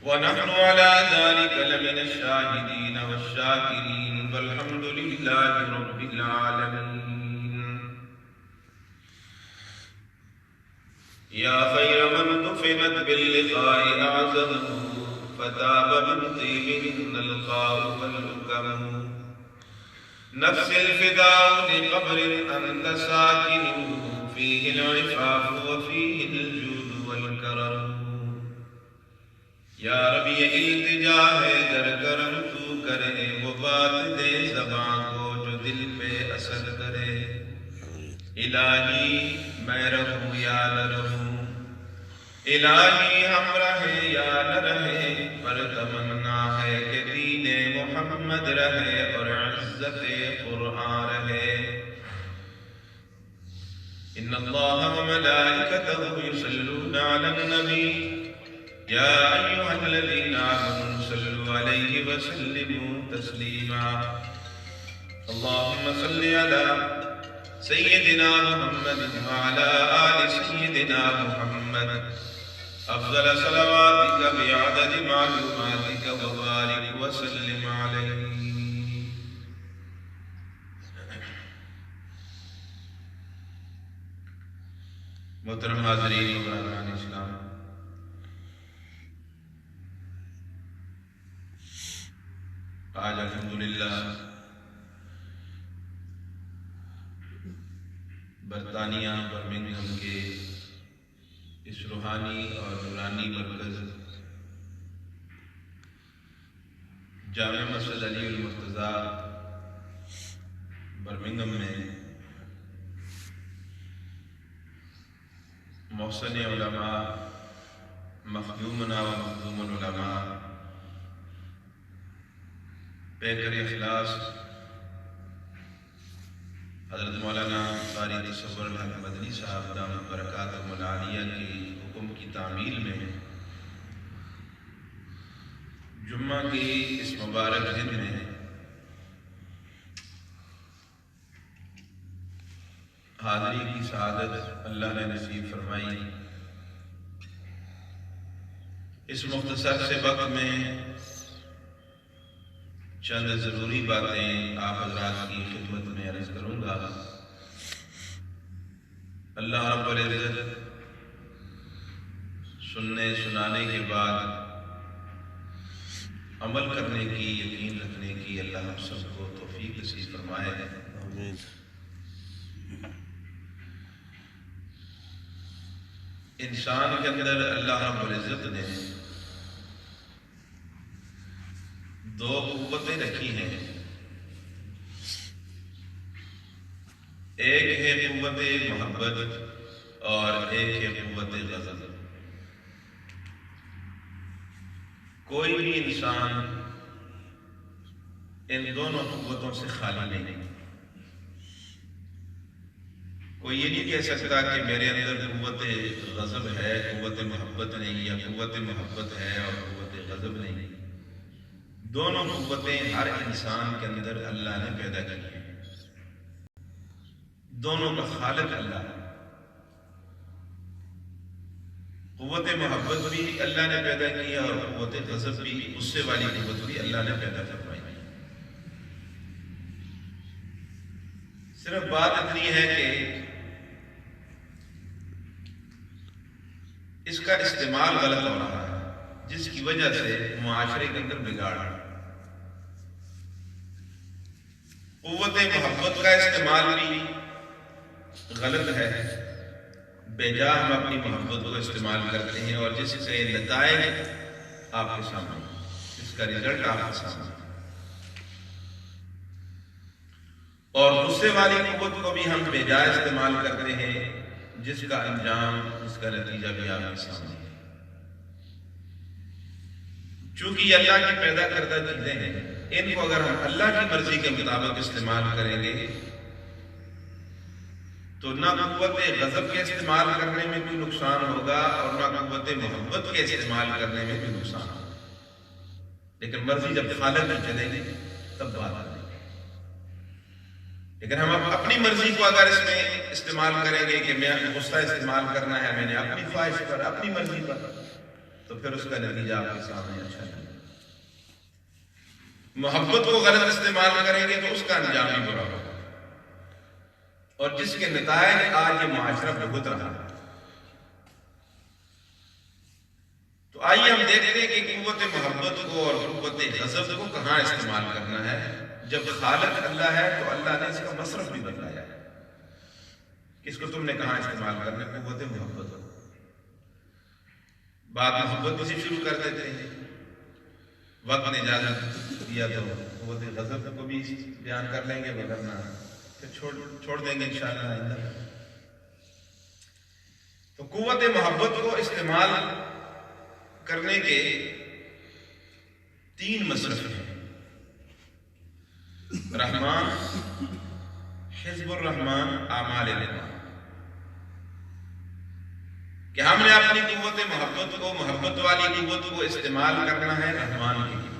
ونحن على ذلك لمن الشاهدين والشاكرين والحمد لله رب العالمين. يا خير من دفنت باللقاء أعزه فتاب من طيبهن الخاء واللكم. نفس الفداء لقبر أنت ساكنه فيه العفاف وفيه الجود والكرم. یا رب یہ التجا ہے در کرم تو کرے وہ بات دے زبان کو جو دل پہ اثر کرے. الہی میں رہوں یا نہ رہوں، الہی ہم رہیں یا نہ رہیں، پر تمنا ہے کہ دین محمد رہے اور عزت قرآن رہے. ان اللہ وملائکتہ یصلون علی النبی یا ایھا الذین آمنوا صلوا علیہ وسلموا تسلیما. اللہم صل علی سیدنا محمد وعلی آل سیدنا محمد افضل صلواتک بعدد معلوماتک وبارک وسلم علیہ. محترم حاضرین و برادران اسلام، آج الحمدللہ برطانیہ برمنگھم کے اس روحانی اور نورانی مرکز جامع مسجد علی المرتضیٰ برمنگھم میں محسن علماء، مخدومنا و مخدوم العلماء، پیکر اخلاص حضرت مولانا قاری تصور الحق مدنی صاحب دامت برکاتہم العالیہ کی حکم کی تعمیل میں جمعہ کی اس مبارک دن میں حاضری کی سعادت اللہ نے نصیب فرمائی. اس مختصر سے وقت میں چند ضروری باتیں آپ حضرات کی خدمت میں عرض کروں گا. اللہ رب العزت سننے سنانے کے بعد عمل کرنے کی، یقین رکھنے کی اللہ ہم سب کو توفیق نصیب فرمائے. آمین. انسان کے اندر اللہ رب العزت نے دو قوتیں رکھی ہیں. ایک ہے قوت محبت اور ایک ہے قوت غضب. کوئی بھی انسان ان دونوں قوتوں سے خالی نہیں. کوئی یہ نہیں کہہ سکتا کہ میرے اندر قوت غضب ہے، قوت محبت نہیں، یا قوت محبت ہے اور قوت غضب نہیں. دونوں قوتیں ہر انسان کے اندر اللہ نے پیدا کی ہیں. دونوں کا خالق اللہ ہے. قوت محبت بھی اللہ نے پیدا کی ہے اور قوت غضب بھی، غصے والی قوت بھی اللہ نے پیدا فرمائی ہے. صرف بات اتنی ہے کہ اس کا استعمال غلط ہو رہا ہے، جس کی وجہ سے معاشرے کے اندر بگاڑ. قوت محبت کا استعمال بھی غلط ہے. بے جا ہم اپنی محبت کو استعمال کرتے ہیں اور جس سے نتائج آپ کے سامنے، جس کا رزلٹ آپ کے سامنے. اور غصے والی قوت کو بھی ہم بے جا استعمال کرتے ہیں، جس کا انجام، جس کا نتیجہ بھی آپ کے سامنے ہے. چونکہ یہ اللہ کی پیدا کردہ چیزیں ہیں، ان کو اگر ہم اللہ کی مرضی کے مطابق استعمال کریں گے تو نہ قوت غضب کے استعمال کرنے میں کوئی نقصان ہوگا اور نہ قوت محبت کے استعمال کرنے میں کوئی نقصان ہوگا. لیکن مرضی جب خالق کی چلے گی تب بات آئے گی. لیکن ہم اپنی مرضی کو اگر اس میں استعمال کریں گے کہ میں غصہ استعمال کرنا ہے، میں نے اپنی خواہش پر، اپنی مرضی پر، تو پھر اس کا نتیجہ آپ کے سامنے اچھا نہیں. محبت کو غلط استعمال کریں گے تو اس کا انجام بھی برا ہوگا. اور جس کے نتائج آج یہ معاشرہ بھگت رہا ہے. تو آئیے ہم دیکھتے ہیں کہ قوت محبت کو اور قوت غضب کو کہاں استعمال کرنا ہے. جب خالق اللہ ہے تو اللہ نے اس کا مصرف بھی بتایا ہے. کس کو تم نے کہاں استعمال کرنا ہے؟ قوت محبت کو. بات محبت سے شروع کر دیتے ہیں، وقت نے اجازت دیا تو قوت غضب کو بھی بیان کر لیں گے، ورنہ پھر چھوڑ دیں گے انشاءاللہ آئندہ. تو قوت محبت کو استعمال کرنے کے 3 مصرف ہیں: رحمان، حزب الرحمان، اعمال الرحمان. کہ ہم نے اپنی قوت محبت کو، محبت والی قوت کو استعمال کرنا ہے رحمان کے لیے.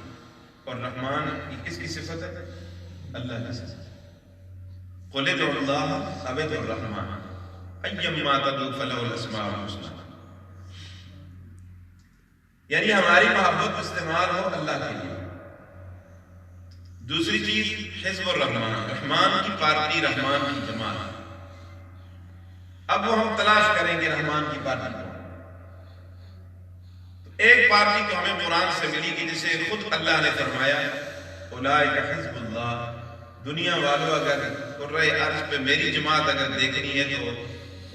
اور رحمان کی کس کی صفت ہے؟ اللہ کی صفت. قل ادعوا اللہ او ادعوا الرحمان ایما تدعوا فلہ الاسماء الحسنی. یعنی ہماری محبت استعمال ہو اللہ کے لیے. دوسری چیز حزب الرحمان، رحمان کی پارٹی، رحمان کی جماعت. اب وہ ہم تلاش کریں گے رحمان کی پارٹی کو. تو ایک پارٹی تو ہمیں قرآن سے ملی کہ جسے خود اللہ نے فرمایا اولئک حزب اللہ. دنیا والوں اگر قرۂ عرض پہ میری جماعت اگر دیکھنی ہے تو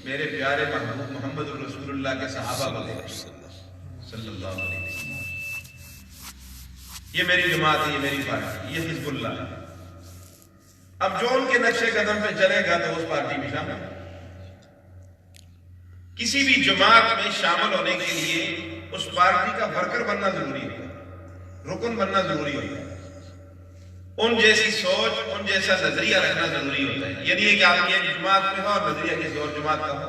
میرے پیارے محبوب محمد رسول اللہ کے صحابہ کو دیکھیں صلی اللہ علیہ وسلم. یہ میری جماعت ہے، یہ میری پارٹی، یہ حزب اللہ ہے. اب جو ان کے نقشے قدم پہ چلے گا تو اس پارٹی میں شامل ہے. کسی بھی جماعت میں شامل ہونے کے لیے اس پارٹی کا ورکر بننا ضروری ہوتا ہے، رکن بننا ضروری ہوتا ہے. ان جیسی سوچ، ان جیسا نظریہ رکھنا ضروری ہوتا ہے. یعنی کہ آپ کی ایک جماعت میں ہو اور نظریہ کسی اور جماعت کا ہو.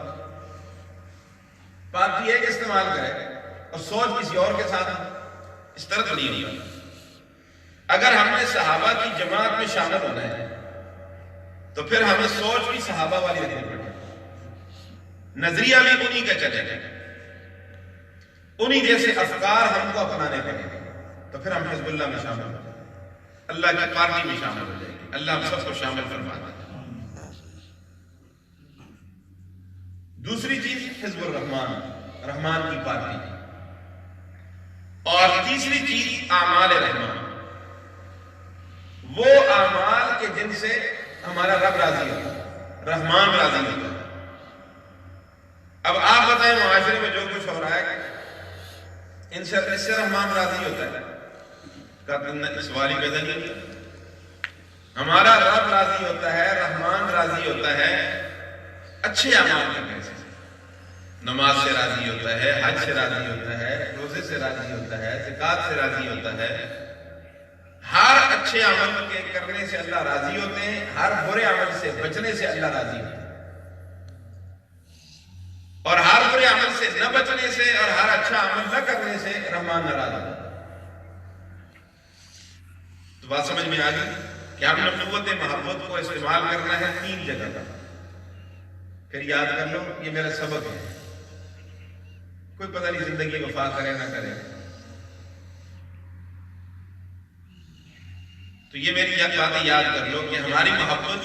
پارٹی ایک استعمال کرے اور سوچ کسی اور کے ساتھ ہو، اس طرح تو نہیں ہوگا. اگر ہم نے صحابہ کی جماعت میں شامل ہونا ہے تو پھر ہمیں سوچ بھی صحابہ والی رکھنی پڑے گی، نظریہ بھی انہی کا چلے گا، انہی جیسے افکار ہم کو اپنانے پڑیں گے. تو پھر ہم حزب اللہ میں شامل ہو جائیں گے، اللہ کی پارٹی میں شامل ہو جائیں گے. اللہ ہم سب کو شامل فرما دے. دوسری چیز حزب الرحمان، رحمان کی پارٹی. اور تیسری چیز اعمال رحمان، وہ اعمال کے جن سے ہمارا رب راضی ہوتا ہے، رحمان راضی ہوتا ہے. اب آپ بتائیں معاشرے میں جو کچھ ہو رہا ہے اس سے رحمان راضی ہوتا ہے؟ سوال ہی پیدا نہیں ہوتا. ہمارا رب راضی ہوتا ہے، رحمان راضی ہوتا ہے اچھے اعمال کرنے سے. نماز سے راضی ہوتا ہے، حج سے راضی ہوتا ہے، روزے سے راضی ہوتا ہے، زکات سے راضی ہوتا ہے. ہر اچھے عمل کے کرنے سے اللہ راضی ہوتے ہیں، ہر برے عمل سے بچنے سے اللہ راضی ہوتے ہیں. اور ہر برے عمل سے نہ بچنے سے اور ہر اچھا عمل نہ کرنے سے رحمان ناراض ہوتا ہے. تو بات سمجھ میں آ گئی کہ ہم نے قوت محبت کو استعمال کرنا ہے 3 جگہ پر. پھر یاد کر لو، یہ میرا سبق ہے. کوئی پتہ نہیں زندگی وفا کرے نہ کرے. تو یہ میری باتیں یاد کر لو کہ ہماری محبت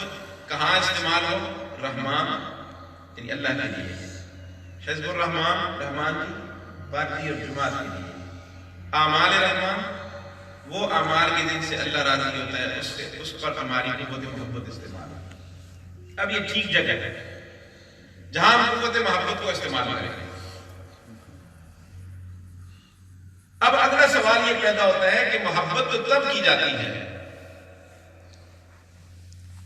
کہاں استعمال ہو؟ رحمان یعنی اللہ کے لیے، حزب الرحمان رحمان کی پارٹی اور جماعت کے لیے. اعمال رحمان وہ اعمال کے جن سے اللہ راضی ہوتا ہے، اس پر ہماری قوت محبت استعمال ہے. اب یہ ٹھیک جگہ ہے جہاں ہم قوت محبت کو استعمال کریں. اب اگلا سوال یہ پیدا ہوتا ہے کہ محبت تو تب کی جاتی ہے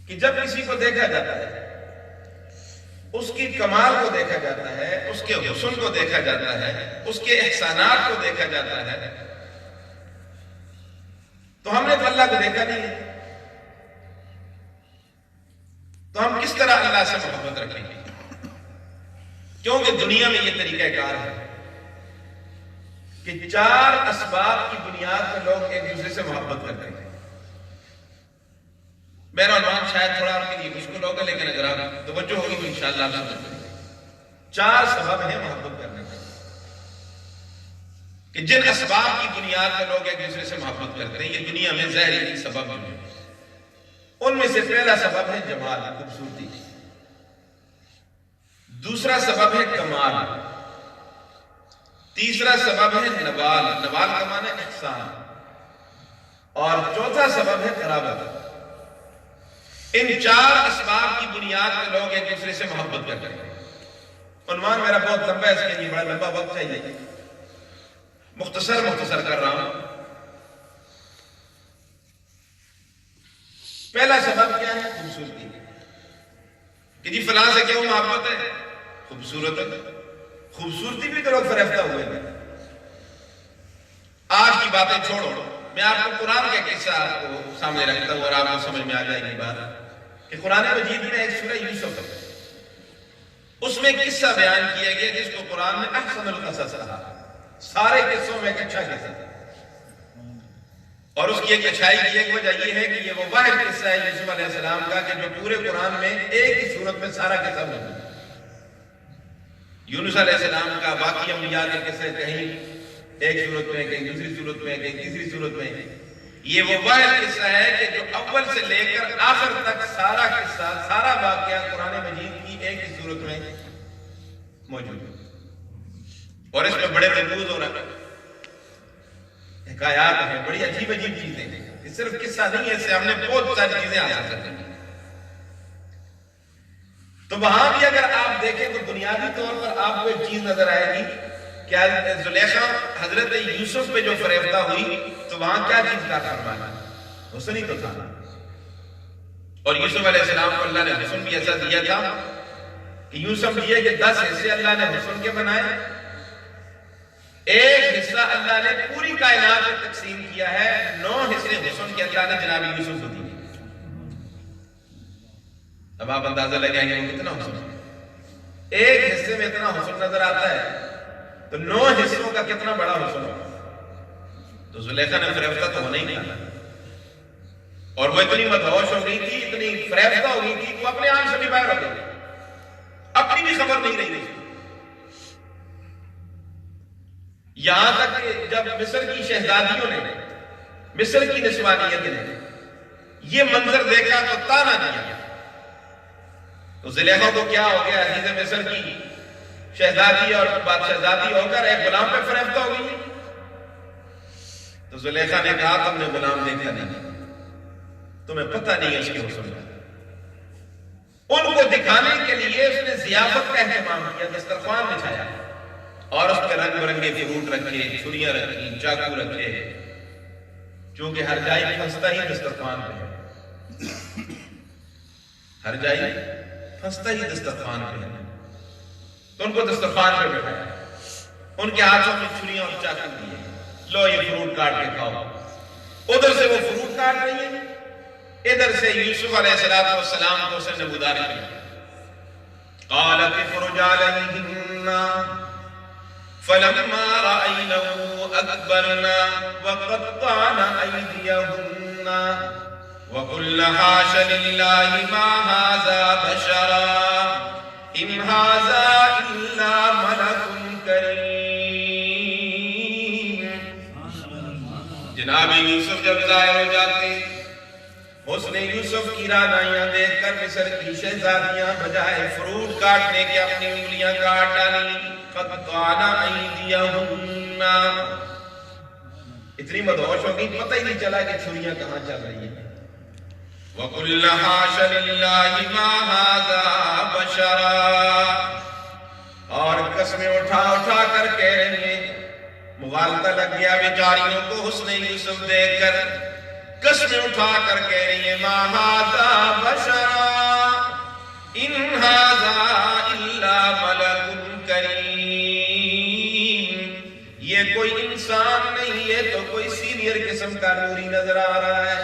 کہ جب کسی کو دیکھا جاتا ہے، اس کی کمال کو دیکھا جاتا ہے، اس کے حسن کو دیکھا جاتا ہے، اس کے احسانات کو دیکھا جاتا ہے. تو ہم نے تو اللہ کو دیکھا نہیں ہے، تو ہم کس طرح اللہ سے محبت رکھیں گے؟ کیونکہ دنیا میں یہ طریقہ کار ہے کہ 4 اسباب کی بنیاد پر لوگ ایک دوسرے سے محبت کرتے ہیں. میرا عنوان شاید تھوڑا آپ کے لیے مشکل ہوگا، لیکن اگر آپ توجہ ہوگی تو انشاءاللہ آپ سمجھ جائیں گے. 4 سبب ہیں محبت کرنے کے. کہ جن اسباب کی بنیاد پر لوگ ایک دوسرے سے محبت کرتے ہیں، یہ دنیا میں ظاہری سبب ہیں، ان میں سے پہلا سبب ہے جمال، خوبصورتی، دوسرا سبب ہے کمال، تیسرا سبب ہے نوال، نوال کا معنی ہے احسان، اور چوتھا سبب ہے قرابت۔ ان چار اسباب کی بنیاد پر لوگ ایک دوسرے سے محبت کرتے ہیں۔ عنوان میرا بہت لمبا ہے، اس کے لیے بڑا لمبا وقت چاہیے، مختصر کر رہا ہوں۔ پہلا سبب کیا ہے؟ خوبصورتی، کہ جی فلاں سے کیوں محبت ہے؟ خوبصورت ہے، خوبصورتی بھی تو لوگ فریفتہ ہوئے ہیں۔ آج کی باتیں چھوڑو، میں آپ کو قرآن کا قصہ آپ کو سامنے رکھتا ہوں اور آپ کو سمجھ میں آ جائے گی بات کہ قرآن مجید میں ایک سورہ یوسف ہے، اس میں ایک قصہ بیان کیا گیا جس کو قرآن نے احسن القصص کہا، سارے قصوں میں ایک اچھا قصہ ہے، اور اس کی ایک اچھائی کی ایک وجہ یہ ہے کہ یہ وہ واحد قصہ ہے یوسف علیہ السلام کا کہ جو پورے قرآن میں ایک ہی صورت میں سارا قصہ موجود ہے۔ یونس علیہ السلام کا باقی انبیاء کے قصے کہیں ایک صورت میں، کہیں دوسری صورت میں، کہیں تیسری صورت میں، یہ وہ واحد قصہ ہے کہ جو اول سے لے کر آخر تک سارا قصہ، سارا واقعہ قرآن مجید کی ایک ہی صورت میں موجود ہے، اور اس میں بڑے رموز اور حکایات ہیں، بڑی عجیب چیزیں ہیں، یہ صرف قصہ نہیں ہے، اس سے ہم نے بہت ساری چیزیں حاصل کر لی۔ تو وہاں بھی اگر آپ دیکھیں تو بنیادی طور پر آپ کو ایک چیز نظر آئے گی کہ زلیخا حضرت یوسف پہ جو فریفتہ ہوئی تو وہاں کیا چیز کا فرمانا؟ حسن ہی تو تھا، اور یوسف علیہ السلام کو اللہ نے حسن بھی ایسا دیا تھا کہ یوں سمجھیے کہ 10 حصے اللہ نے حسن کے بنائے، ایک حصہ اللہ نے پوری کائنات میں تقسیم کیا ہے، 9 حصے حسن کے اللہ نے جناب یوسف کو دیے۔ اب آپ اندازہ لگائیں گے وہ کتنا حسن ہے، ایک حصے میں اتنا حسن نظر آتا ہے تو 9 حصوں کا کتنا بڑا حسن ہوگا۔ تو زلیخا نے فریفتہ تو ہونا ہی نہیں تھا، اور وہ اتنی مدہوش ہو گئی تھی، اتنی فریفتہ ہو گئی تھی، وہ اپنے آپ سے بھی باہر ہو گئی، اپنی بھی خبر نہیں رہی تھی۔ یہاں تک کہ جب مصر کی شہزادیوں نے، مصر کی نسوانیت نے یہ منظر دیکھا تو تانا دیا، تو زلیخا کو کیا ہو گیا، عزیز مصر کی شہزادی اور بادشاہزادی ہو کر ایک غلام پہ فریفتہ ہو گئی۔ تو زلیخا نے کہا تم نے غلام دیکھا نہیں، تمہیں پتہ نہیں ہے اس کے حسن کا۔ ان کو دکھانے کے لیے اس نے ضیافت کا اہتمام کیا، دسترخوان بچھایا اور اس پہ رنگ برنگے فروٹ رکھے، چھریاں رکھی، چاقو رکھے، چونکہ ہر جائی پھنستا ہی دسترخوان پہ ہے، ہر جائی پھنستا ہی دسترخوان پہ ہے، تو ان کو دسترخوان پہ بٹھایا، ان کے ہاتھوں میں چھریاں اور چاقو دیے، لو یہ فروٹ کاٹ کے کھاؤ۔ ادھر سے وہ فروٹ کاٹ رہی ہے، ادھر سے یوسف علیہ السلام کو اس نے نمودار کیا، قالت اخرج علیہن فلما رأینہ اکبرنا وقطعن ایدیہن وقلن حاش للہ ما ھذا بشرا ان ھذا الا ملک کریم۔ جناب یوسف جب ظاہر ہو جاتے، حسن یوسف کی رعنائیاں دیکھ کر مصر کی شہزادیاں بجائے فروٹ کاٹنے کے اپنی انگلیاں کاٹ ڈالی، قطعن ایدیہن، اتنی مدہوش ہو گئی پتہ ہی نہیں چلا کہ چھریاں کہاں چل رہی ہیں۔ وَقُلْنَ حَاشَ لِلَّهِ مَا هَذَا بَشَرًا، اور قسمیں اٹھا اٹھا کر کہہ رہی ہیں، مغالطہ لگ گیا بیچاریوں کو حسن یوسف دیکھ کر، قسمیں اٹھا کر کہہ رہی ہیں مَا هَذَا بَشَرًا إِنْ هَذَا إِلَّا مَلَكٌ كَرِيمٌ، یہ کوئی انسان نہیں، یہ تو کوئی سینئر قسم کا نوری نظر آ رہا ہے۔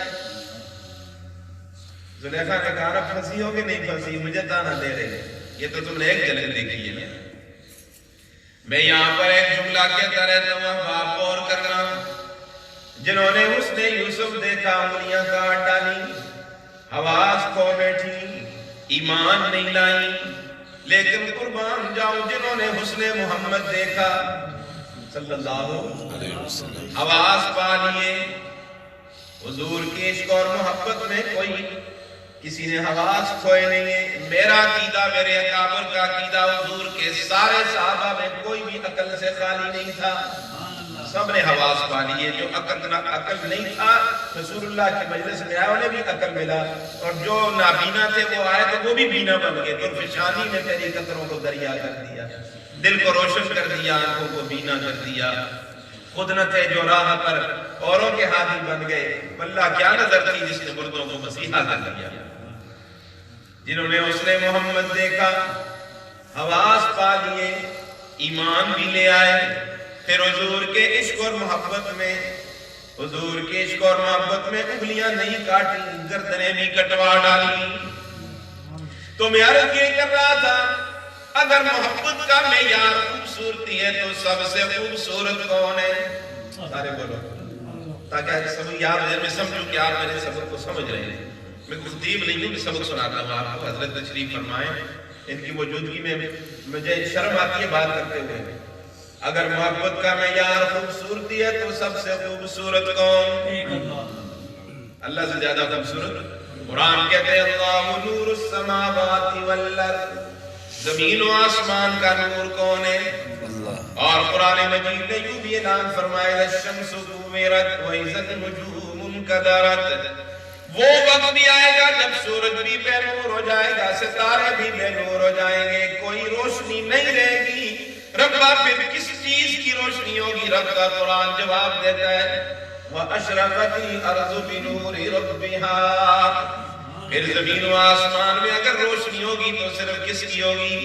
زلیخا نے کہا نا پھنسی ہوگی نہیں پھنسی، مجھے تانا دے رہے، یہ تو تم نے ایک جھلک دیکھی ہے۔ میں یہاں پر ایک جملہ کہتا رہتا ہوں، آپ غور کرنا، جنہوں نے حسن یوسف دیکھا انگلیاں کاٹ ڈالی، حواس کھو بیٹھی، ایمان نہیں لائی، لیکن قربان جاؤں جنہوں نے حسن محمد دیکھا صلی اللہ علیہ وسلم حواس پا لیے. حضور کے عشق اور محبت میں کوئی کسی نے حواس کھوئے نہیں ہے. میرا عقیدہ، میرے اکابر کا عقیدہ، حضور کے سارے صحابہ میں کوئی بھی عقل سے خالی نہیں تھا، سب نے حواس پا لیے. جو عقل نہیں تھا رسول اللہ کے مجلس میں آئے انہیں بھی عقل ملا، اور جو نابینا تھے وہ آئے تو وہ بھی بینا بن گئے. تو فشانی نے تیری قطروں کو دریا کر دیا، دل کو روشن کر دیا، آنکھوں کو بینا کر دیا. خود نہ تھے جو راہ پر اوروں کے ہادی بن گئے. اللہ کیا نظر تھی جس نے مردوں کو مسیحا کر دیا. جنہوں نے حسن محمد دیکھا، حواس پا لیے، ایمان بھی لے آئے، پھر حضور کے عشق اور محبت میں، حضور کے عشق اور محبت میں انگلیاں نہیں کاٹی، گردنیں بھی کٹوا ڈالی. تو میں عرض یہ کر رہا تھا، اگر محبت کا معیار خوبصورتی ہے تو سب سے خوبصورت کون ہے؟ سارے بولو تاکہ سب یاد ہے، میں سمجھوں کہ آپ میرے سبق کو سمجھ رہے ہیں. میں خطیب نہیں ہوں کہ سبق سناتا ہوں آپ کو. حضرت تشریف فرمائیں، ان کی موجودگی میں مجھے شرم آتی ہے بات کرتے ہوئے. اگر محبت کا معیار خوبصورتی ہے تو سب سے خوبصورت کون؟ اللہ سے زیادہ خوبصورت؟ قرآن کہتے ہیں اللہ نور السماوات والارض، زمین و آسمان کا نور کون ہے؟ اللہ. اور قرآن مجید نے یوں بھی اعلان فرمایا الشمس کورت وإذا النجوم انکدرت. وہ وقت بھی آئے گا جب سورج بھی بے نور ہو جائے گا، ستارے بھی بے نور ہو جائیں گے، کوئی روشنی نہیں رہے گی. ربا پھر کس چیز کی روشنی ہوگی؟ رب کا قرآن جواب دیتا ہے وَأَشْرَقَتِ الْأَرْضُ بِنُورِ رَبِّهَا. پھر زمین و آسمان میں اگر روشنی ہوگی تو صرف کس کی ہوگی؟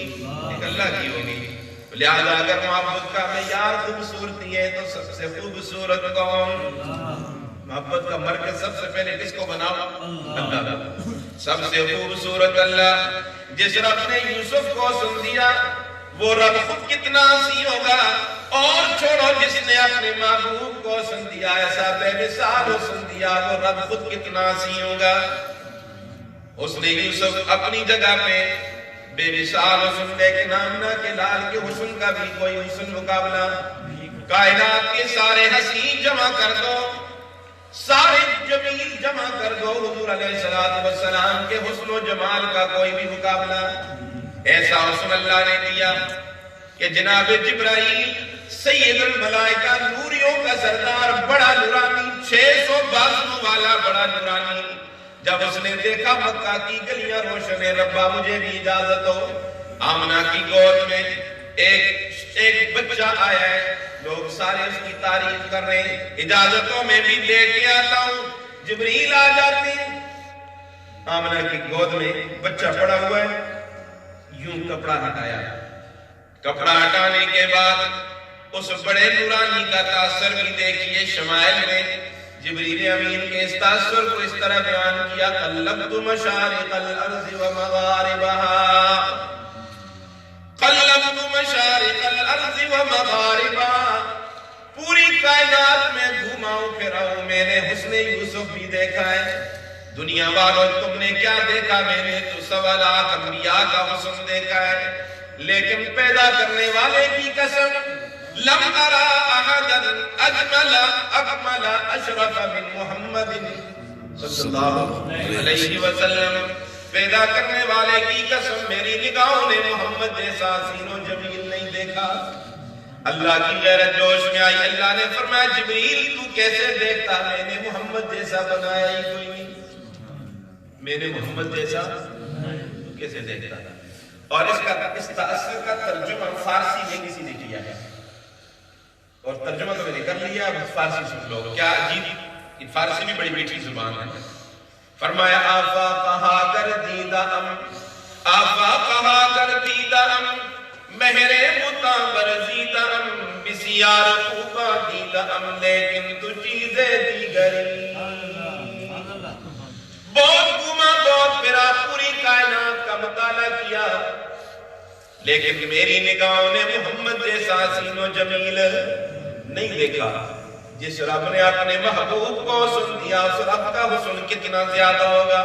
ایک اللہ کی ہوگی. لہذا اگر محبت کا معیار خوبصورتی ہے تو سب سے خوبصورت کون؟ محبت کا مرکز سب سے پہلے کس کو بناؤ؟ اللہ. سب سے خوبصورت اللہ. جس رب نے یوسف کو سن دیا وہ رب خود کتنا حسین ہوگا. اور چھوڑو جس نے اپنے محبوب کو حسن دیا، ایسا بے مثال حسن دیا، وہ رب خود کتنا حسین ہوگا. اس نے یوسف اپنی جگہ پہ بے مثال حسن، لیکن آمنہ کے لال کے حسن کا بھی کوئی حسن مقابلہ. کائنات کے سارے حسین جمع کر دو، سارے جمیل جمع کر دو، حضور علیہ السلام کے حسن و جمال کا کوئی بھی مقابلہ. ایسا حسن اللہ نے دیا کہ جناب جبرائیل سید الملائکہ، نوریوں کا سردار، بڑا نورانی، 600 بازو والا بڑا نورانی، جب اس نے دیکھا مکہ کی گلیاں روشن ہے، ربا مجھے بھی اجازت ہو. آمنہ کی گود میں ایک بچہ آیا ہے، لوگ سارے اس کی تعریف کر رہے ہیں، اجازتوں میں بھی لے کے آتا ہوں. جبریل آ جاتے ہیں، آمنہ کی گود میں بچہ پڑا ہوا ہے، یوں کپڑا ہٹایا. کپڑا ہٹانے کے بعد اس بڑے نورانی کا تاثر بھی دیکھیے. شمائل میں جبریل امین کے اس تاثر کو اس طرح بیان کیا قلبت مشارق الارض ومغاربها، قلبت مشارق الارض ومغاربها. پوری کائنات میں گھوماؤں پھراؤں، میں نے حسن یوسف بھی دیکھا ہے. دنیا والوں تم نے کیا دیکھا؟ میں نے تو سوالات انبیاء کا حسن دیکھا ہے، لیکن پیدا کرنے والے کی قسم لم ارا احدا اجمل اکمل اشرف من محمد صلی اللہ علیہ وسلم. پیدا کرنے والے کی قسم میری نگاہوں نے محمد جیسا حسین و جمیل نہیں دیکھا. اللہ کی غیرت جوش میں آئی. اللہ نے فرمایا جبریل تو کیسے دیکھتا؟ میں نے محمد جیسا بنایا ہی کوئی نہیں. میں نے محمد جیسا تو کیسے دیکھتا؟ اور اس تاثر کا ترجمہ فارسی میں کسی نے کیا ہے، اور ترجمہ تو میں نے کر لیا، اب فارسی سن لو. کیا عجیب، فارسی بھی بڑی میٹھی زبان ہے. فرمایا آفا کہا کر دیدہ ام، آفا کہا کر دیدہ ام، مہر متا برزیدہ ام، بسیار خوبا دیدہ ام، لیکن تو چیزیں دیگری. بہت گھوما، بہت پھرا، پوری کائنات کا مطالعہ کیا، لیکن میری نگاہوں نے محمد جیسا حسین و جمیل نہیں دیکھا. جس رب نے اپنے محبوب کو حسن دیا، اس رب کا حسن کتنا زیادہ ہوگا.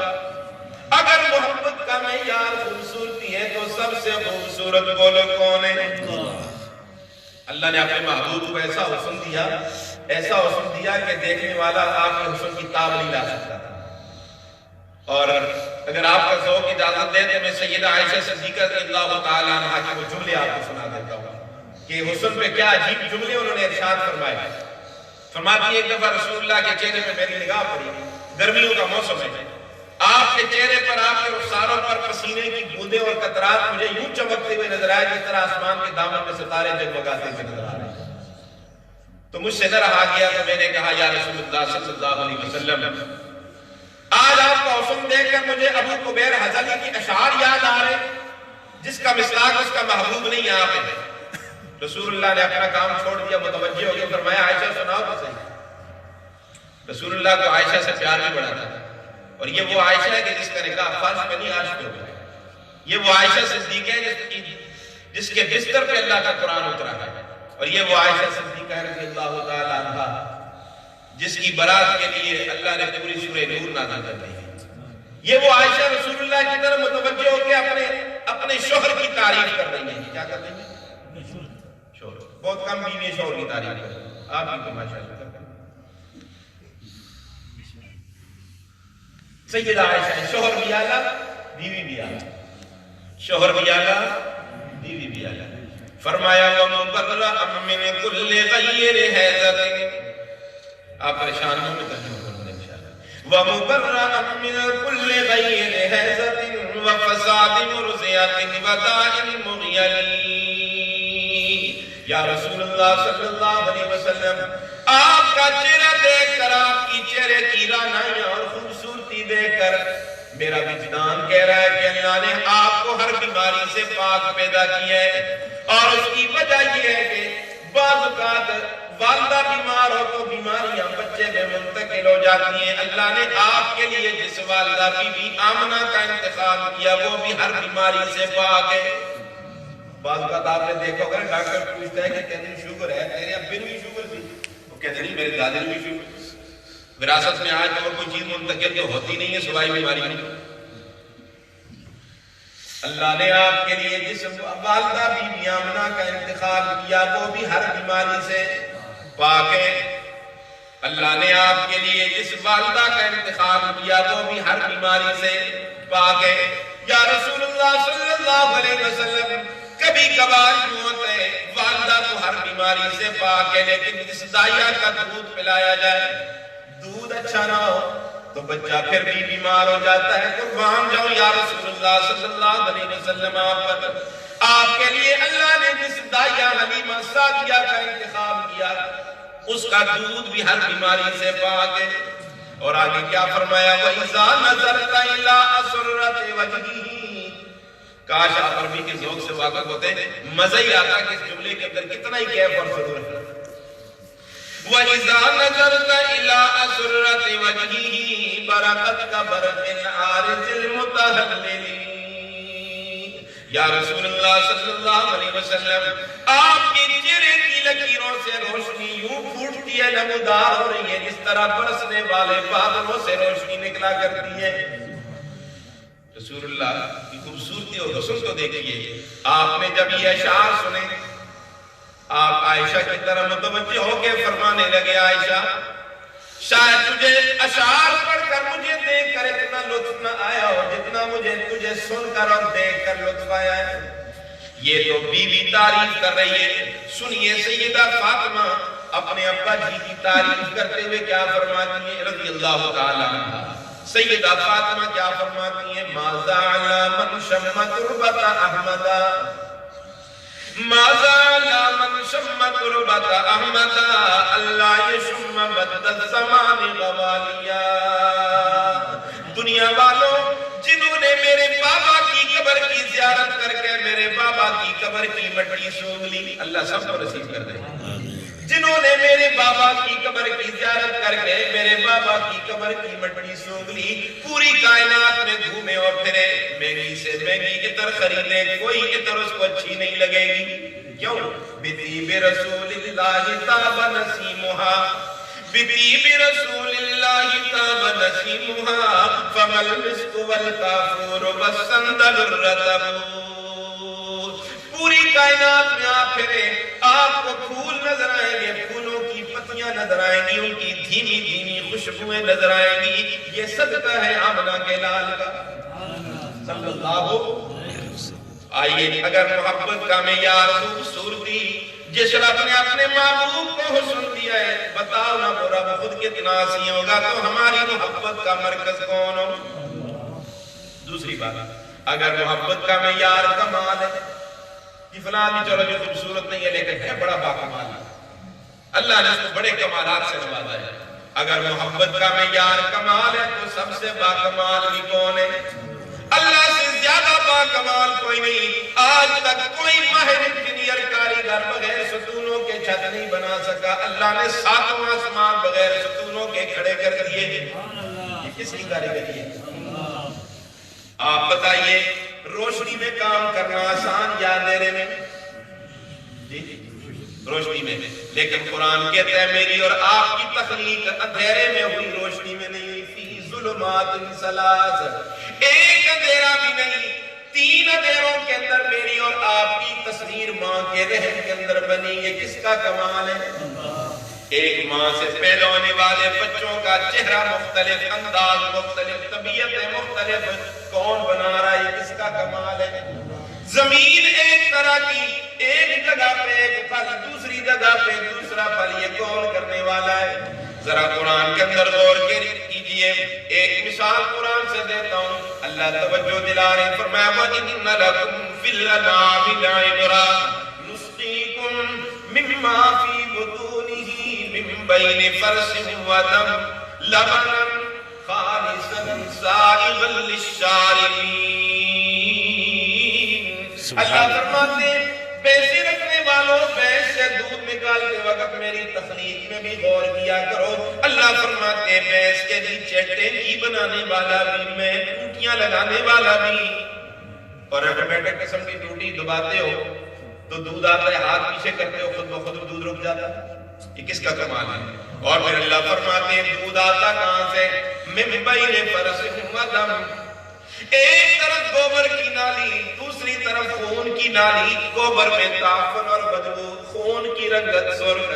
اگر محبت کا معیار خوبصورتی ہے تو سب سے خوبصورت بولو کون ہے؟ اللہ نے اپنے محبوب کو ایسا حسن دیا کہ دیکھنے والا آپ کے حسن کی تاب نہیں لا سکتا تھا. اور اگر آپ کا ذوق اجازت دے تو میں سیدہ عائشہ صدیقہ رضی اللہ تعالیٰ عنہ کے وہ جملے آپ کو سنا دیتا ہوں کہ حسن پہ کیا عجیب جملے انہوں نے ارشاد فرمائے. فرماتی ہے ایک دفعہ رسول اللہ کے چہرے پہ میری نگاہ پڑی, گرمیوں کا موسم ہے, آپ کے چہرے پر, آپ کے رخساروں پر پسینے کی بوندیں اور قطرات مجھے یوں چمکتے ہوئے نظر آئے جس طرح آسمان کے دامن میں ستارے جگمگاتے ہوئے نظر آ رہے ہیں. تو مجھ سے نہ رہا گیا تو میں نے کہا یا رسول اللہ صلی اللہ علیہ وسلم, آج آپ کا حسن دیکھ کر مجھے ابو قبیر حضلی کی اشعار یاد آ رہے جس کا مصداق اس کا محبوب نہیں آپ ہے. رسول اللہ نے اپنا کام چھوڑ دیا, متوجہ ہو گیا, فرمایا عائشہ سناؤ تو صحیح. رسول اللہ کو عائشہ سے پیار بھی بڑا تھا, اور یہ وہ عائشہ ہے کہ جس کا نکاح فرض میں نہیں عاشق ہو گیا. یہ وہ عائشہ صدیقہ ہے جس کے بستر پہ اللہ کا قرآن اترا ہے, اور یہ وہ عائشہ صدیقہ رضی اللہ تعالیٰ عنہ جس کی برات کے لیے اللہ نے پوری سورہ نور نازل کر دی ہے. یہ وہ عائشہ رسول اللہ کی طرف متوجہ ہو کے اپنے شوہر کی تعریف کر رہی ہیں. کیا کر رہی ہیں؟ شوہر. بہت کم بیوی شوہر کی تعریف کر رہی ہیں, آپ کی تو ماشاءاللہ. سیدہ عائشہ, شوہر بھی اعلیٰ, بیوی بھی اعلیٰ, شوہر بھی اعلیٰ, بیوی بھی اعلیٰ. فرمایا وَمُبَرَّأً مِّن كُلِّ غَيْرِ حَیْضَةٍ, آپ پریشان ہوں میں ترجمہ کروں گا انشاءاللہ. وَمُبَرَّأً مِّن كُلِّ غَيْرِ حَیْضَةٍ وَفَسَادٍ مُرْضِعَةٍ وَدَاءٍ مُغْیَلٍ. یا رسول اللہ صلی اللہ علیہ وسلم, آپ کا چہرہ دیکھ کر, آپ کی چہرے کی رعنائیاں اور خوبصورتی دیکھ کر میرا وجدان کہہ رہا ہے کہ اللہ نے آپ کو ہر بیماری سے پاک پیدا کیا ہے. اور اس کی وجہ یہ ہے کہ بعض اوقات والدہ بیمار ہو تو بیماریاں بچے میں منتقل ہو جاتی ہیں. اللہ نے آپ کے لیے جس والدہ بی بی آمنہ کا انتخاب کیا وہ بھی ہر بیماری سے پاک ہے. بعض اوقات آپ نے دیکھا اگر ڈاکٹر پوچھتا ہے کہ کتنی شوگر ہے, تیرے ابے بھی شوگر تھی, وہ کہتے نہیں میرے دادے بھی شوگر. وراثت میں آج اور کوئی چیز منتقل تو ہوتی نہیں ہے سوائے بیماری میں. اللہ نے آپ کے لیے جس والدہ بی بی آمنہ کا انتخاب کیا وہ بھی ہر بیماری سے پاک ہے. اللہ نے آپ کے لیے جس والدہ کا انتخاب کیا وہ بھی ہر بیماری سے پاک ہے. یا رسول اللہ صلی اللہ علیہ وسلم, کبھی کبھار یوں ہوتا ہے والدہ تو ہر بیماری سے پاک ہے, لیکن جس دائیا کا دودھ پلایا جائے, دودھ اچھا نہ ہو تو بچہ پھر بھی بیمار ہو جاتا ہے. قربان جاؤں یا رسول اللہ صلی اللہ علیہ وسلم آپ پر. آپ کے لیے اللہ نے جس دائیا حلیمہ سعدیہ کا انتخاب کیا اس کا دودھ بھی ہر بیماری سے پاک ہے. اور آگے کیا فرمایا, وَإِذَا نَظَرْتَ إِلَىٰ أَسُرَّةِ وَجْهِهِ. کاش آپ عربی کے ذوق سے واقف ہوتے, مزہ ہی آتا کہ اس جملے کے اندر کتنا ہی کیف اور سرور ہے. وَإِذَا نَظَرْتَ إِلَىٰ أَسُرَّةِ وَجْهِهِ بَرَقَتْ كَبَرْقٍ عَارِضِ الْمُتَهَلِّلِ. یا رسول اللہ صلی اللہ علیہ وسلم, آپ کے چہرے کی لکیروں سے روشنی یوں پھوٹتی ہے, نمودار ہو رہی ہے جس طرح برسنے والے بادلوں سے روشنی نکلا کرتی ہے. رسول اللہ کی خوبصورتی اور حسن کو دیکھیے. آپ نے جب یہ اشعار سنے, آپ عائشہ کی طرح متوجہ ہو کے فرمانے لگے, عائشہ شاید تجھے اشعار پڑھ کر مجھے دیکھ کر اتنا لطف نہ آیا ہو جتنا مجھے تجھے سن کر اور دیکھ کر لطف آیا ہے. یہ تو بیوی تعریف کر رہی ہے. سنیے سیدہ فاطمہ اپنے ابا جی کی تعریف کرتے ہوئے کیا فرماتی ہیں رضی اللہ تعالی عنہ. سیدہ فاطمہ کیا فرماتی ہیں, ما زعل من شم تربت احمدا, ما زعل من شم تربت احمدا, اللہ یشم مد الزمان غوالیا. دنیا والوں جنہوں نے میرے بابا کی قبر کی زیارت کر کے میرے بابا کی قبر کی مٹی سونگ لی, اللہ سب کو نصیب کر دے. جنہوں نے میرے بابا کی قبر کی زیارت کر کے میرے بابا کی قبر کی مٹی سونگ لی, پوری کائنات میں گھومے اور پھرے, مہنگی سے مہنگی عطر خریدے, کوئی عطر اس کو اچھی نہیں لگے گی. کیوں؟ بطیب رسول اللہ تاب نسیمها, بطیب رسول اللہ تاب نسیمها, فما المسک والکافور والسندل الرطب. پوری کائنات میں آپ پھرے، آپ کو پھول نظر آئیں گے، پھولوں کی پتیاں نظر آئیں گی، ان کی دھیمی دھیمی خوشبوئیں نظر آئیں گی. یہ صدقہ ہے آمنہ کے لال کا صلی اللہ. آئیے اگر محبت کا معیار خوبصورتی، جس رب نے اپنے محبوب کو حسن دیا ہے، بتاؤ نا وہ رب خود کتنا حسین ہوگا، تو ہماری محبت کا مرکز کون ہو؟ دوسری بات، اگر محبت کا معیار کمال ہے، یہ فلاں بھی چلو جو خوبصورت نہیں ہے لیکن ہے بڑا باکمال ہے، اللہ نے اس کو بڑے کمالات سے نوازا ہے. اگر محبت کا معیار کمال ہے تو سب سے باکمال بھی کون ہے؟ اللہ سے زیادہ باکمال کوئی نہیں. آج تک کوئی ماہر انجینئر کاریگر بغیر ستونوں کے چھت نہیں بنا سکا. اللہ نے ساتواں آسمان بغیر ستونوں کے کھڑے کر دیے. یہ کس کی کاریگری ہے؟ آپ بتائیے، روشنی میں کام کرنا آسان یا اندھیرے میں؟ جی روشنی میں. لیکن قرآن کہتا ہے میری اور آپ کی تخلیق اندھیرے میں ہوئی، روشنی میں نہیں. فی ظلمات ثلاث، ایک اندھیرا بھی نہیں، 3 اندھیروں کے اندر میری اور آپ کی تصویر ماں کے رحم کے اندر بنی. یہ کس کا کمال ہے؟ ایک ماں سے پیدا ہونے والے بچوں کا چہرہ مختلف، انداز مختلف، طبیعت مختلف، کون بنا رہا ہے؟ یہ کس کا کمال ہے؟ زمین ایک طرح کی، ایک جگہ پہ ایک پھل، دوسری جگہ پہ دوسرا پھل، یہ کون کرنے والا ہے؟ ذرا قرآن کے اندر غور کیجئے. ایک مثال قرآن سے دیتا ہوں، اللہ توجہ دلا رہے ہیں، فرمایا وَإِنَّ لَكُمْ فِي الْأَنْعَامِ لَعِبْرَةً نُسْقِيكُم مِّمَّا فِي بُطُونِهِ مِن بَيْنِ فَرْثٍ وَدَمٍ لَبَنًا خَالِصًا سَائِغًا لِلشَّارِبِينَ. اللہ فرماتے ہیں بیسے رکھنے والوں، بھینس سے دودھ نکالتے وقت میری تخلیق میں بھی غور کیا کرو. اللہ فرماتے ہیں بھینس کے نیچے ٹینکی بنانے والا بھی میں، ٹوٹیاں لگانے والا بھی. اور آٹومیٹک قسم کی ٹوٹی دباتے ہو تو دودھ آتا ہے، ہاتھ پیچھے کرتے ہو خود بخود دودھ رک جاتا ہے. یہ کس کا کمال ہے؟ اور پھر اللہ فرماتے ہیں دودھ آتا کہاں سے؟ من بین فرث ودم، ایک طرف گوبر کی نالی، دوسری طرف خون کی نالی. گوبر میں تعفن اور بدبو، خون کی رنگت سرخ.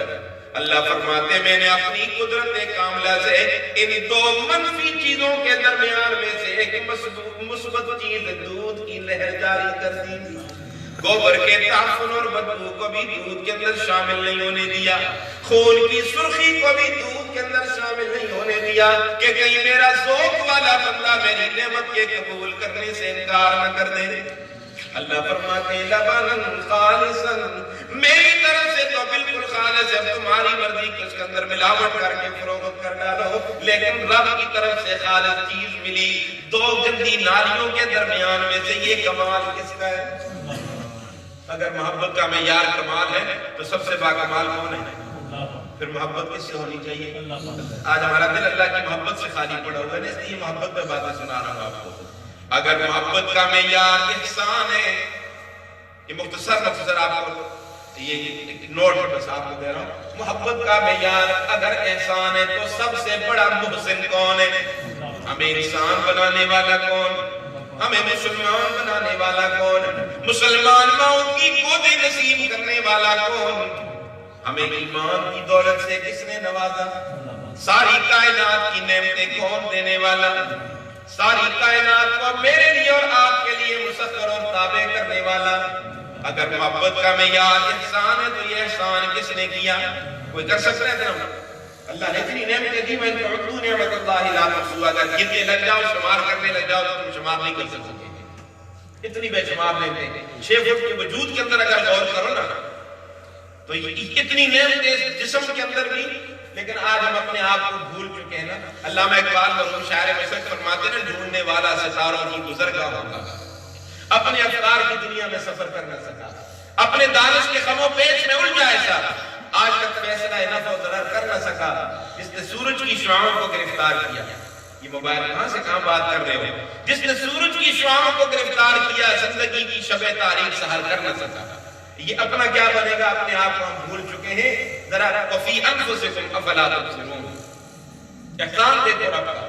اللہ فرماتے میں نے اپنی قدرت کاملہ سے ان 2 منفی چیزوں کے درمیان میں سے ایک مثبت چیز دودھ کی لہر جاری کر دی. گوبر کے تعفن اور بدبو کو بھی دودھ کے اندر شامل نہیں ہونے دیا، خون کی سرخی کو بھی دودھ کے اندر شامل نہیں ہونے دیا کہ کہیں میرا ذوق والا بندہ میری نعمت کے قبول کرنے سے انکار نہ کر دے. اللہ فرماتے ہیں لبناً خالصاً، میری طرف سے تو بالکل خالص ہے، تمہاری مرضی کہ اس کے اندر ملاوٹ کر کے فروخت کر ڈالو، لیکن رب کی طرف سے خالص چیز ملی. 2 گندی نالیوں کے درمیان میں سے یہ کمال کس کا ہے؟ اگر محبت کا معیار کمال ہے تو سب سے باکمال کون ہے؟ پھر محبت کس سے ہونی چاہیے؟ آج ہمارا دل اللہ کی محبت سے خالی پڑا ہوا ہے، اس لیے محبت پہ باتیں سنا رہا ہوں آپ کو. اگر محبت کا معیار احسان ہے، یہ مختصر آپ کو یہ نوٹ بس آپ کو دے رہا ہوں، محبت کا معیار اگر احسان ہے تو سب سے بڑا محسن کون ہے؟ ہمیں انسان بنانے والا کون؟ ہمیں مسلمان بنانے والا کون؟ مسلمان ماؤں کی گودیں نصیب کرنے والا کون؟ ہمیں ایمان کی دولت سے کس نے نوازا؟ ساری کائنات کی نعمتیں کون دینے والا؟ ساری کائنات کو میرے لیے اور آپ کے لیے مسخر اور تابع کرنے والا. اگر محبت کا معیار احسان ہے تو یہ احسان کس نے کیا؟ کوئی کر سکتا ہے اتنا؟ اللہ نے اتنی نعمتیں دی، میں تعدوا نعمت اللہ لا تحصوها، اگر گننے لگ جاؤ، شمار کرنے لگ جاؤ تو تم شمار نہیں کر سکتے. اتنی بے شمار نعمتیں 6 فٹ کے وجود کے اندر اگر غور کرو نا تو اتنی نعمتیں جسم کے اندر بھی. لیکن آج ہم اپنے آپ کو بھول چکے ہیں نا. علامہ اقبال مرحوم شاعر مصر فرماتے ہیں ڈھونڈنے والا ستاروں کی گزرگاہوں کا، اپنے افکار کی دنیا میں سفر کر نہ سکا، اپنے دانش کے خم و پیش میں الجھا ایسا، آج تک فیصلہ نفع و ضرر کر نہ سکا، جس نے سورج کی شعاعوں کو گرفتار کیا. یہ موبائل کہاں سے کہاں بات کر رہے ہو؟ جس نے سورج کی شعاعوں کو گرفتار کیا، زندگی کی شب تاریخ سحر کر نہ سکا. یہ اپنا کیا بنے گا؟ اپنے آپ کو ہم بھول چکے ہیں. ذرا وفی انفسکم افلا تبصرون، احسان دیکھو رب کا،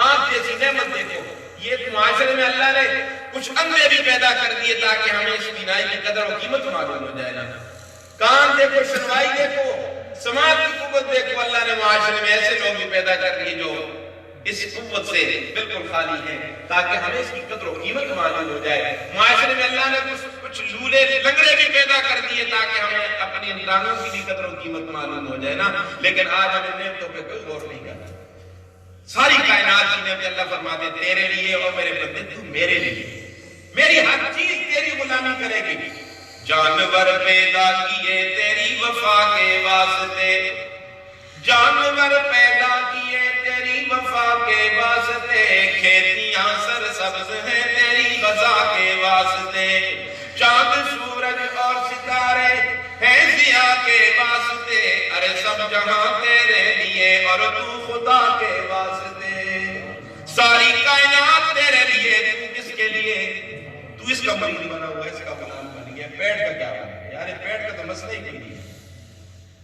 آنکھ جیسی نعمت دیکھو. یہ معاشرے میں اللہ نے کچھ اندھے بھی پیدا کر دیے تاکہ ہمیں اس بینائی کی قدر و قیمت معلوم ہو جائے نا. کان دیکھو، سنوائی دیکھو، سماعت کی قوت دیکھو. اللہ نے معاشرے میں ایسے لوگ بھی پیدا کر دیے جو اس قوت سے بالکل خالی ہیں تاکہ ہمیں اس کی قدر و قیمت معلوم ہو جائے. معاشرے میں اللہ نے کچھ لولے لنگڑے بھی پیدا کر دیے تاکہ ہمیں اپنی ان ٹانگوں کی بھی قدر و قیمت معلوم ہو جائے نا. لیکن آج ہم ان نعمتوں پہ کوئی غور نہیں کرتا. ساری کائنات کی نعمت اللہ فرماتے تیرے لیے اور میرے بندے تو میرے لیے. میری ہر چیز تیری غلامی کرے گی. جانور پیدا کیے تیری وفا کے واسطے، جانور پیدا کیے تیری وفا کے واسطے، کھیتیاں سرسبز ہیں تیری غذا کے واسطے، چاند سورج اور ستارے ہیں ضیاء کے واسطے، ارے سب جہاں تیرے لیے اور تو خدا کے واسطے. ساری کائنات تیرے لیے، تو کس کے لیے؟ تو اس کا مریض بنا ہوا ہے، اس کا غلام بن گیا. پیٹ کا کیا بنا ہے یار؟ پیٹ کا تو مسئلہ ہی کوئی نہیں ہے.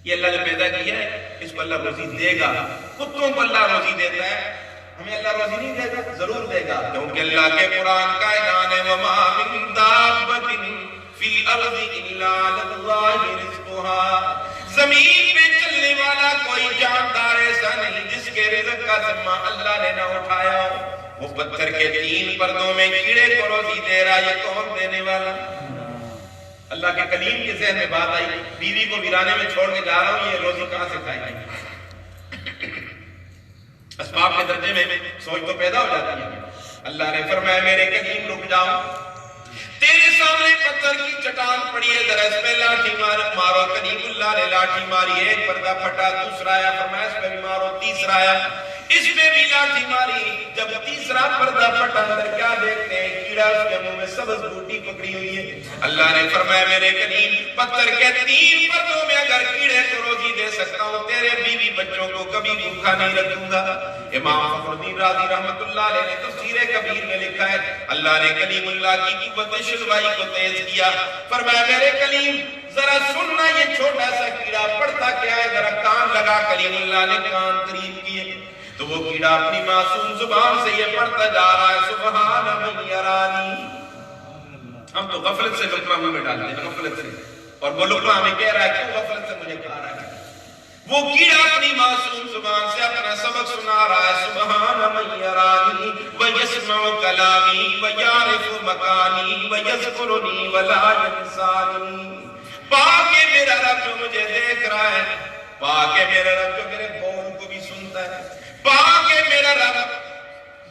یہ اللہ نے پیدا کیا ہے، اس کو اللہ روزی دے گا. کتوں کو اللہ روزی دیتا ہے، ہمیں اللہ روزی نہیں دے گا؟ ضرور دے گا، کیونکہ اللہ کے قرآن کا اعلان ہے وَمَا مِن دَابَّةٍ فِي الْأَرْضِ إِلَّا عَلَى اللَّهِ رِزْقُهَا. زمین پہ چلنے والا کوئی جاندار ایسا نہیں جس کے رزق کا ذمہ اللہ نے نہ اٹھایا. وہ پتھر کے 3 پردوں میں کیڑے کو روزی دے رہا، یہ کون دینے والا؟ اللہ کے کلیم کے ذہن میں بات آئی، بیوی کو ویرانے میں چھوڑ کے جا رہا ہوں، یہ روزی کہاں سے کھائے گی؟ اسباب کے درجے میں سوچ تو پیدا ہو جاتی ہے. اللہ نے فرمایا میرے کلیم رک جاؤ، تیرے سامنے پتھر کی چٹان پڑی ہے، ذرا اس پہ لاٹھی مارو. کلیم اللہ نے لاٹھی ماری، ایک پردہ پھٹا، دوسرا آیا، فرمایا اس پہ بھی مارو، تیسرا آیا، اس میں بھی لاٹھی ماری. جب تیسرا پردہ پھٹا اندر کیا دیکھتے ہیں؟ کیڑا اس کے منہ میں سبز بوٹی پکڑی ہوئی ہے. اللہ نے فرمایا میرے کلیم پتھر کے 3 پردوں میں اگر کیڑے کو روزی دے سکتا ہوں، تیرے بیوی بچوں کو کبھی بھوکا نہیں رکھوں گا. امام فخر الدین رازی رحمت اللہ علیہ نے تفسیر کبیر میں لکھا ہے اللہ نے کلیم اللہ کی قوت شنوائی کو تیز کیا. فرمایا میرے کلیم ذرا سننا، یہ چھوٹا سا کیڑا پڑھتا کیا ہے، ذرا کان لگا. کلیم اللہ نے کان قریب کیے تو وہ کیڑا اپنی معصوم زبان سے یہ پڑھتا جا رہا ہے سبحان من یرانی. ہم تو غفلت سے لقمہ منہ میں ڈالتے ہیں، غفلت سے، اور وہ لقمہ ہمیں کہہ رہا ہے کیوں غفلت سے مجھے کھا رہا ہے. وہ کیڑا اپنی معصوم زبان سے اپنا سبق سنا رہا ہے سبحان من یرانی ویسمع کلامی ویعرف مکانی ویذکرنی ولا ینسانی. پاک ہے میرا رب جو مجھے دیکھ رہا ہے، پاک ہے میرا رب جو میرے بول کو بھی سنتا ہے، پاک ہے میرا رب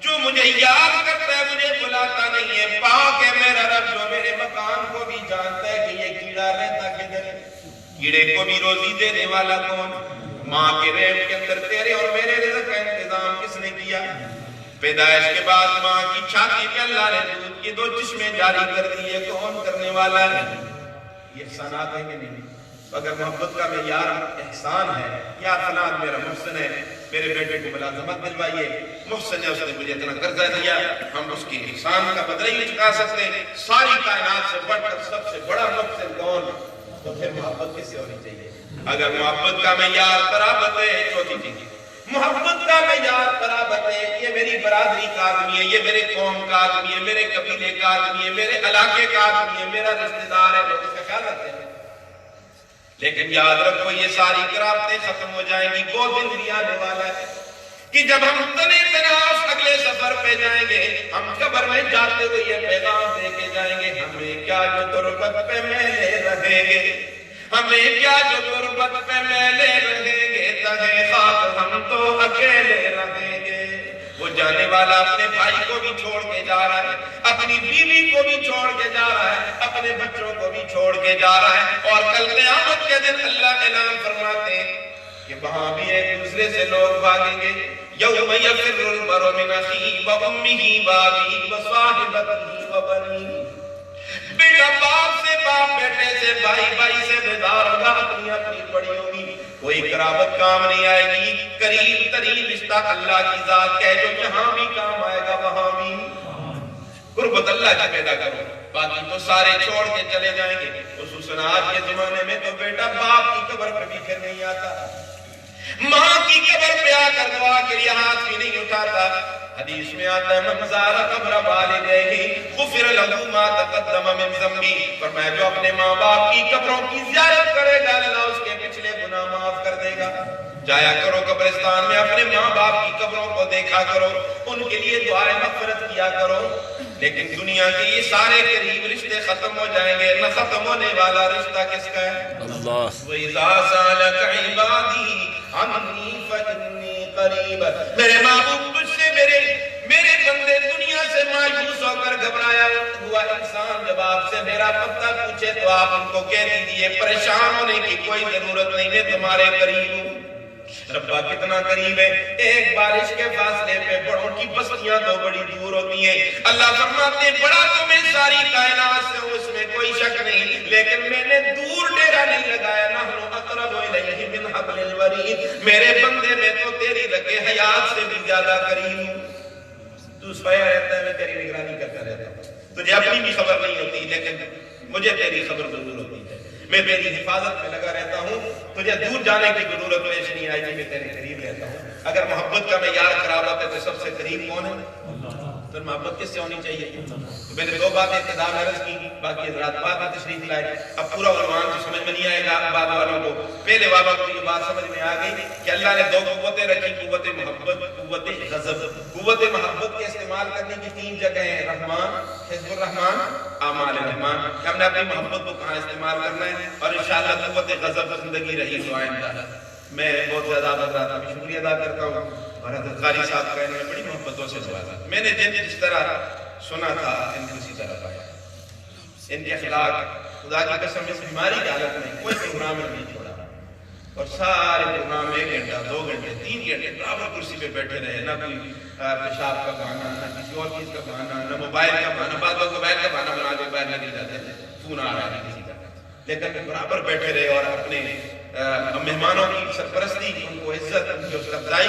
جو مجھے یاد کرتا ہے، مجھے بلاتا نہیں ہے، پاک ہے میرا رب جو میرے مکان کو بھی جانتا ہے کہ یہ کیڑا رہتا کدھر ہے. کیڑے کو بھی روزی دینے والا کون؟ ماں کے ریم کے اندر تیرے اور میرے رزق کا انتظام کس نے کیا؟ پیدائش کے بعد ماں کی چھاتی پہ اللہ نے دودھ کے 2 چشمے جاری کر دیے، کون کرنے والا ہے؟ یہ احسانات ہیں کہ نہیں؟ اگر محبت کا معیار احسان ہے، یا فلان میرا محسن ہے، میرے بیٹے کو ملازمت دلوائیے، محسن ہے اس نے مجھے اتنا قرضہ دیا، ہم اس کی احسان کا بدلہ نہیں چکا سکتے. ساری کائنات سے بڑھ کر سب سے بڑا محسن کون؟ تو پھر محبت کس سے ہونی چاہیے؟ اگر محبت کا معیار قرابت ہے، چوتھی چیز محبت کا معیار قرابت ہے، یہ میری برادری کا آدمی ہے، یہ میرے قوم کا آدمی ہے، میرے قبیلے کا آدمی ہے، میرے علاقے کا آدمی ہے، میرا رشتہ دار ہے، لوگ اس کا خیال رکھتے ہیں. لیکن یاد رکھو یہ ساری قرابتیں ختم ہو جائیں گی. وہ دن بھی آنے والا ہے کہ جب ہم تنے تناس اگلے سفر پہ جائیں گے، ہم قبر میں جاتے ہوئے یہ پیغام دے کے جائیں گے ہمیں کیا جو تربت پہ میلے رہیں گے، ہمیں کیا جو تربت پہ میلے رہیں گے، تہے خاک ہم تو اکیلے رہیں گے. وہ جانے والا اپنے بھائی کو بھی چھوڑ کے جا رہا ہے، اپنی بیوی کو بھی چھوڑ کے جا رہا ہے، اپنے بچوں کو بھی چھوڑ کے جا رہا ہے. اور کل قیامت کے دن اللہ اعلان فرماتے ہیں کہ وہاں بھی ایک دوسرے سے لوگ بھاگیں گے. یوم یفر المرء من اخیہ وامہ وابیہ وصاحبتہ وبنیہ. بیٹا باپ سے، باپ بیٹے سے، بھائی بھائی سے بیدار ہوگا، اپنی اپنی پڑی ہوگی، کوئی قرابت کام نہیں آئے گی. قریب ترین رشتہ اللہ کی ذات ہے جو جہاں بھی کام آئے گا وہاں بھی. قربت اللہ کی پیدا کرو، باقی تو سارے چھوڑ کے چلے جائیں گے. خصوصاً آج کے زمانے میں تو بیٹا باپ کی قبر پر بھی پھر نہیں آتا، ماں کی قبر پہ آ لیا کر دعا کے لیے ہاتھ بھی نہیں اٹھاتا. حدیث میں آتا ہے من زار قبر والدیہ غفر لہ ما تقدم من ذنبہ. فرمایا جو اپنے ماں باپ کی قبروں کی زیارت کرے گا اللہ اس کے پچھلے گناہ معاف کر دے گا. جایا کرو قبرستان میں, اپنے ماں باپ کی قبروں کو دیکھا کرو, ان کے لیے دعائیں مغفرت کیا کرو. لیکن دنیا کے یہ سارے قریب رشتے ختم ہو جائیں گے, نہ ختم ہونے والا رشتہ کس کا ہے؟ اللہ. وَإِذَا سَأَلَكَ عِبَادِي عَنِّي فَإِنِّي قَرِيبٌ. میرے محبوب تجھ سے میرے بندے دنیا سے مایوس ہو کر گھبرایا ہوا انسان جب آپ سے میرا پتہ پوچھے تو آپ ان کو کہہ دیجئے پریشان ہونے کی کوئی ضرورت نہیں, میں تمہارے قریب ہوں. ربا کتنا قریب ہے, ایک بارش کے فاصلے پہ بڑوں کی بستیاں تو بڑی دور ہوتی ہیں. اللہ فرماتے ہیں بڑا تو میں ساری کائنات سے ہوں, اس میں کوئی شک نہیں, لیکن میں نے دور ڈیرا نہیں لگایا. نحن اقرب الیہ من حبل الورید. میرے بندے میں تو تیری رگے حیات سے بھی زیادہ قریب ہوں. تو سویا رہتا ہے, میں تیری نگرانی کرتا رہتا ہوں. تجھے اپنی بھی خبر نہیں ہوتی, لیکن مجھے تیری خبر ضرور ہوتی ہے. میں تیری حفاظت میں لگا رہتا ہوں, تجھے دور جانے کی ضرورت پیش نہیں آئی, میں تیرے قریب رہتا ہوں. اگر محبت کا معیار خراب ہوتا ہے تو سب سے قریب کون ہے؟ پھر محبت کس سے ہونی چاہیے؟ تو میں نے دو باتیں ابتدا میں عرض کی, باقی حضرات بعد میں تشریف لائے. اب پورا عنوان تو سمجھ میں نہیں آئے گا بعد والوں کو. پہلے والوں کو یہ بات سمجھ میں آ گئی کہ اللہ نے دو قوتیں رکھی, قوت محبت, قوت غضب. قوت محبت کے استعمال کرنے کی تین جگہیں ہیں, رحمان, حزب الرحمان, اعمال الرحمان. ہم نے اپنی محبت کو کہاں استعمال کرنا ہے, اور انشاءاللہ قوت غضب زندگی رہی تو آئندہ. میں بہت زیادہ حضرات کا شکریہ ادا کرتا ہوں, اور حضرت قاری صاحب کا انہوں نے بڑی محبتوں سے سوالا. میں نے جس طرح سنا تھا ان کو اسی طرح پایا. ان کے اخلاق خدا کی قسم اس بیماری کی حالت میں کوئی پروگرام نہیں چھوڑا, اور سارے پروگرام 1 گھنٹہ 2 گھنٹے 3 گھنٹے برابر کرسی پہ بیٹھے رہے. نہ کوئی پیشاب کا بہانا, نہ کسی اور چیز کا بہانا, نہ موبائل کا بہانا. بعض لوگ موبائل کا بہانا بنا کے باہر نکل جاتے تھے, فون آ رہا ہے کسی کا, لیکن برابر بیٹھے رہے اور اپنے مہمانوں کی سرپرستی, ان کو عزت, ان کی افزائی.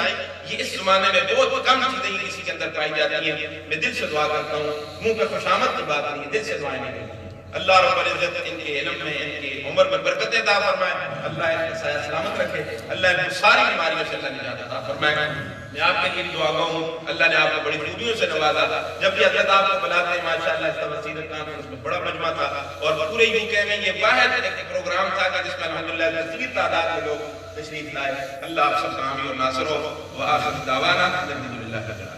یہ اس زمانے میں بہت کم چیزیں کسی کے اندر پائی جاتی ہیں. میں دل سے دعا کرتا ہوں, منہ پہ خوشامد کی بات نہیں ہے, دل سے دعائیں نہیں کرتی. اللہ رب العزت ان کے علم میں, ان کے عمر میں برکت عطا فرمائے. اللہ ان کا سایہ سلامت رکھے. اللہ ان کو ساری بیماریوں سے اللہ نجات عطا فرمائے. میں آپ کے لیے دعا گو ہوں, اللہ نے آپ کو بڑی خوبیوں سے نوازا. جب بھی حضرت آپ کو بلاتے ہیں ماشاءاللہ, اس کا وسیلہ کانفرنس میں بڑا مجمع تھا, اور پورے UK میں یہ واحد ایک پروگرام تھا کہ جس میں الحمدللہ کثیر تعداد میں لوگ تشریف لائے. اللہ آپ سب کا حامی اور ناصر ہو. وآخر دعوانا الحمدللہ.